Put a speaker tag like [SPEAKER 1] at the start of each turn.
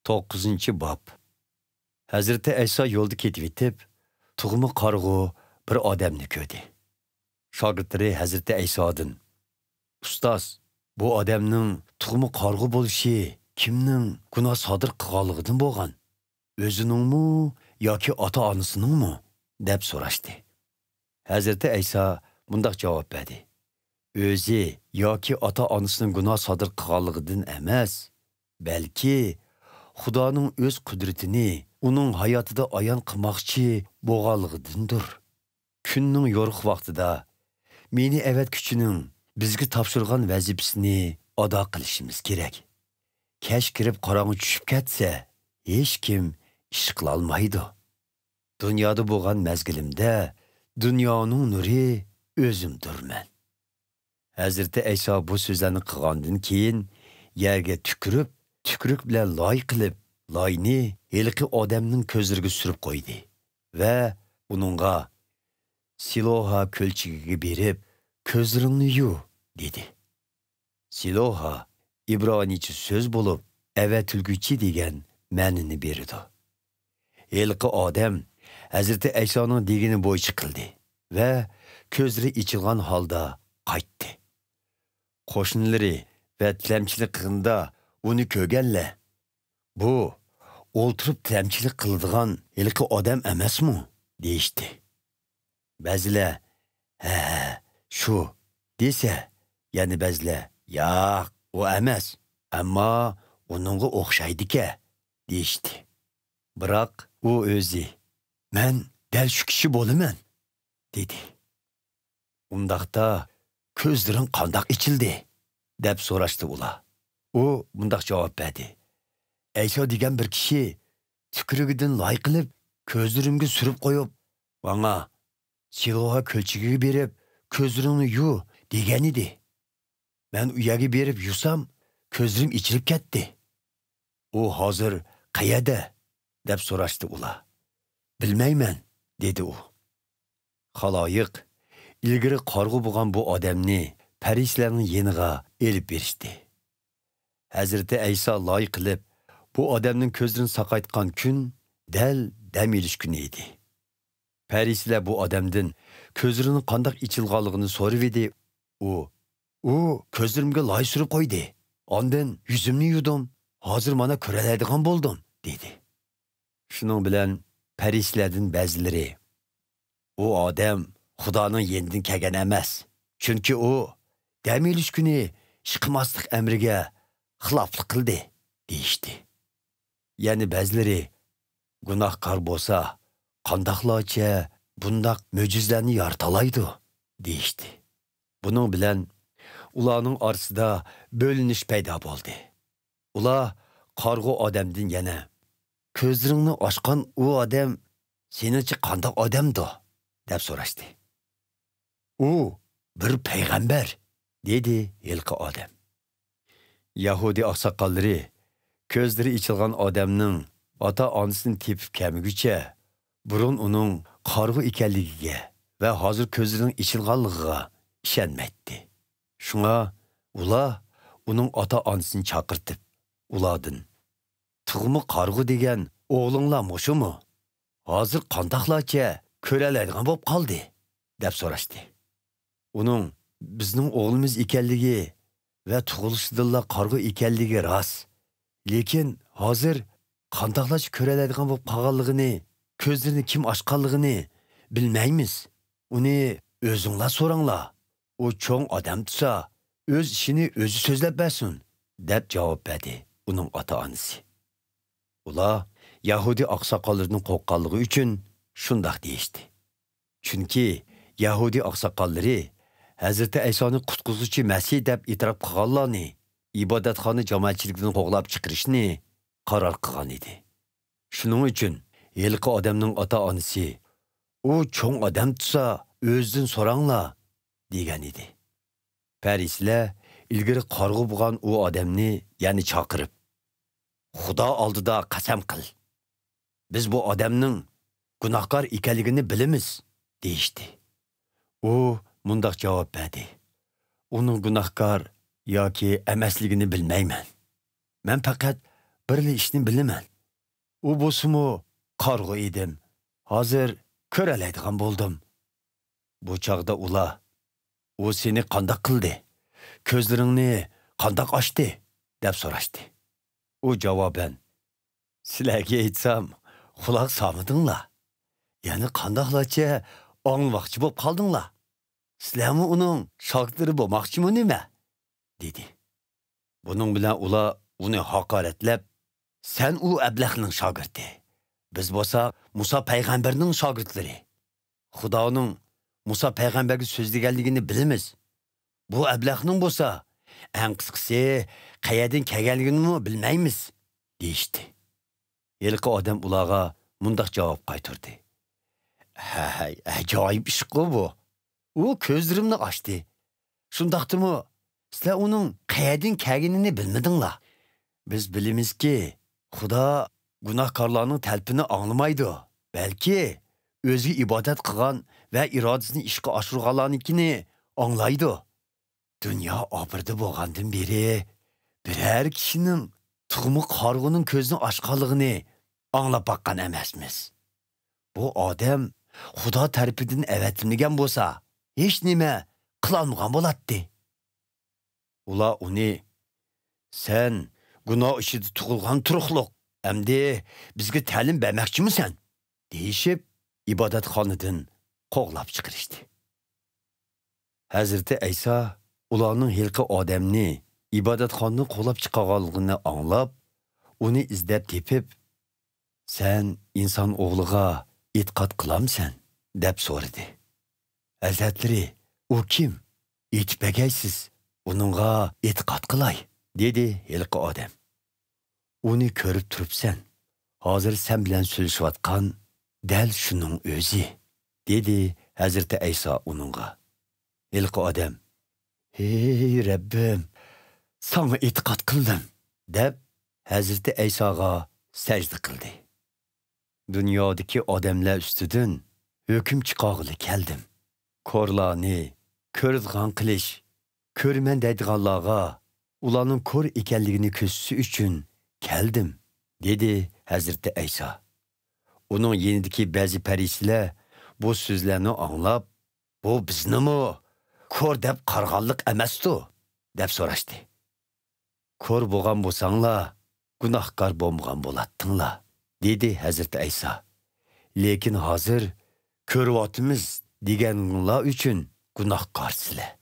[SPEAKER 1] 9-chi bob. Hazreti İsa yo'lda ketib etib, tug'mi qarg'u bir odamni ko'rdi. Shogirdlari Hazreti İsa'dan: "Ustoz, bu odamning tug'mi qarg'u bo'lishi kimning gunoh sodir qilganligidan bo'lgan? O'ziningmi yoki ota-onasiningmi?" deb so'rashdi. Hazreti İsa bundoq javob berdi: "O'zi yoki ota-onasining gunoh sodir qilganligidan emas, balki Xudoning o'z qudratini uning hayotida ayon qilmoqchi bo'lganligidandir. Kunning yo'riq vaqtida meni avatkuchining bizga topshirgan vazifasini ado qilishimiz kerak. Kech kirib qorong'i tushib ketsa, hech kim ish qila olmaydi. Dunyoda bo'lgan mezgilimda dunyoning nuri o'zimdirman." Hazreti İsa bu so'zlarni qilgandan keyin yerga tükürük bilan loy qilib, loyni heliqi odamning ko'zlariga surib qo'ydi va uningga Siloha ko'lchigiga berib, ko'zlaringni yu, dedi. Siloha İbranicha so'z bo'lib, avatilguchi degan ma'noni beradi. Heliqi odam Hazreti İsa'ning degini bo'yicha qildi va ko'zlari ichilgan holda qaytdi. Qo'shnilari va tilamchilik qilganda uni ko'rganlar: "Bu o'ltirib tilamchilik qiladigan heliqi odam emasmi?" deyishdi. Ba'zilar "Ha, shu" desa, yana ba'zilar "Yo'q, u emas, ammo uningga o'xshaydi-ku" deyishdi. Biroq u o'zi "Men dal shu kishi bo'laman" dedi. Undaqda ko'zlaring qandoq ichildi deb so'rashdi ular. U bundoq javob berdi: "İsa degan bir kishi tükürügidan loy qilib, ko'zlarimga surib qo'yib, menga Siloha ko'lchigiga berib, ko'zlaringni yu degan edi. Men u yerga berib yusam, ko'zlarim ichilib ketdi. U hozir qayerda?" deb so'rashdi ular. "Bilmayman" dedi u. Xaloyiq ilgari qarg'u bo'lgan bu odamni farislarning yeniga elib berishdi. Hazreti İsa loy qilib, bu odamning ko'zlarini saqaytgan kun dal dam olish kuni edi. Farislar bu odamdan ko'zlarining qandoq ichilganligini so'rab edi. U ko'zlarimga loy surib qo'ydi. Ondan yuzimni yudim. Hozir mana ko'raladigan bo'ldim, dedi. Shuning bilan farislardan ba'zilari: "U odam Xudoning yenidan kelgan emas. Chunki u dam olish kuni ish qilmaslik amriga xiloflik qildi" deyishdi. Ya'ni ba'zilari: "Gunohkor bo'lsa, qandoqlarcha bundoq mo'jizlarni yaratalaydi" deyishdi. Buning bilan ularning orasida bo'linish paydo bo'ldi. Ular qarg'u odamdan yana: "Ko'zlaringni ochgan u odam seningcha qandoq odamdi?" deb so'rashdi. "U bir payg'ambar" dedi heliqi odam. Yahudi oqsoqollari ko'zlari ichilgan odamning ota-onasini tepib kelmaguncha burun uning qarg'u ekanligiga va hozir ko'zlarining ichilganligiga ishonmaydi. Shunga ular uning ota-onasini chaqirtib, ulardan: "Tug'mi qarg'u degan o'g'linglar mushumi? Hozir qandoqlarcha ko'raladigan bo'lib qoldi" deb so'rashdi. Uning bizning o'g'limiz ekanligi va tug'ilishidanla qarg'u ekanligi rost. Lekin hozir qandoqlarcha ko'raladigan bo'lib qolganligini, ko'zlarini kim ochganligini bilmaymiz. Uni o'zinglar so'ranglar. U cho'ng odam tutsa, o'z ishini o'zi so'zlab bersin, deb javob berdi uning ota-onasi. Ular Yahudi oqsoqollarining qo'rqqanligi uchun shundoq deyishdi. Chunki Yahudi oqsoqollari Hazreti İsa'ni qutquzuchi Masih deb e'tirof qilganlarni ibodatxona jamoatchiligidan qo'g'lab chiqarishni qaror qilgan edi. Shuning uchun heliqi odamning ota-onasi: "U cho'ng odam tutsa, o'zidan so'ranglar" degan edi. Farislar ilgari qarg'u bo'lgan u odamni ya'ni chaqirib: "Xudo oldida qasam qil. Biz bu odamning gunohkor ekanligini bilamiz" deyishdi. U mundoq javob berdi: "Uning gunohkor yoki emasligini bilmayman. Men faqat birli ishni bilaman. U bo'lsa-mu qarg'u edim. Hozir ko'ralaydigan bo'ldim. Bu chaqda ular, u seni qandoq qildi? Ko'zlaringni qandoq ochdi? deb so'rashdi. U javoban, sizlarga aytsam, quloq solmadinglar. Ya'ni qandoqlarcha anglamoqchi bo'lib qoldinglar. Sizlarmi uning shogirdlari bo'lmoqchimi nima? dedi. Buning bilan ular uni haqoratlab, sen u ablahning shogirdi. Biz bo'lsa Musa payg'ambarning shogirdlari. Xudoning Musa payg'ambarga so'zlaganligini bilamiz. Bu ablahning bo'lsa, eng qisqasi qayerdan kelganligini bilmaymiz, deyishdi. Yilqi odam ularga mundaq javob qaytardi. Hay, ajoyib ish bu. U ko'zlarimni ochdi. Shundaqdimi? Sizlar uning qayerdan kelganini bilmadinglar. Biz bilamizki, Xudo gunohkorlarning talpini anglamaydi. Balki o'zi ibodat qilgan va irodasini ishga oshirganlarnikini anglaydi. Dunyo obirda bo'lgandan beri biror kishining tuxumi qarg'uning ko'zini ochganligini anglab baqqan emasmiz. Bu odam Xudo tarafidan avatilmagan bo'lsa, hech nima qilolmagan bo'ladi. Ular uni, sen gunoh ishida tug'ilgan turuqliq, endi bizga ta'lim bermoqchimisan? deyishib, ibodatxonadan qo'g'lab chiqarishdi. Hazrati Ayso ularning hilqi odamni ibodatxonani qo'g'lab chiqarganligini anglab, uni izlab tepib, sen inson o'g'liga e'tiqod qilamsan? deb so'radi. Hazratlari, u kim? Aytib bergaysiz, uningga e'tiqod qilay, dedi hilqi odam. Uni ko'rib turibsan. Hozir sen bilan so'zlashayotgan dal shuning o'zi, dedi Hazrati Ayso uningga. Hilqi odam, "Ey Rabbim, sana e'tiqod qildim", deb Hazrati Aysoga sajda qildi. Dunyodagi odamlar ustidan hukm chiqarg'ili keldim. Ko'rlarni ko'radigan qilish, ko'rman deydiganlarga ularning ko'r ekanligini ko'rsatish uchun keldim, dedi Hazrati Ayso. Uning yenidagi ba'zi farishtalar bu so'zlarni anglab, bu biznimi ko'r deb qarg'anlik emasdi, deb so'rashdi. Ko'r bo'lgan bo'lsanglar, gunohkor bo'lmagan bo'latdinglar, dedi Hazrati Ayso. Lekin hozir ko'ryapmiz deganinglar uchun gunohkorsizlar.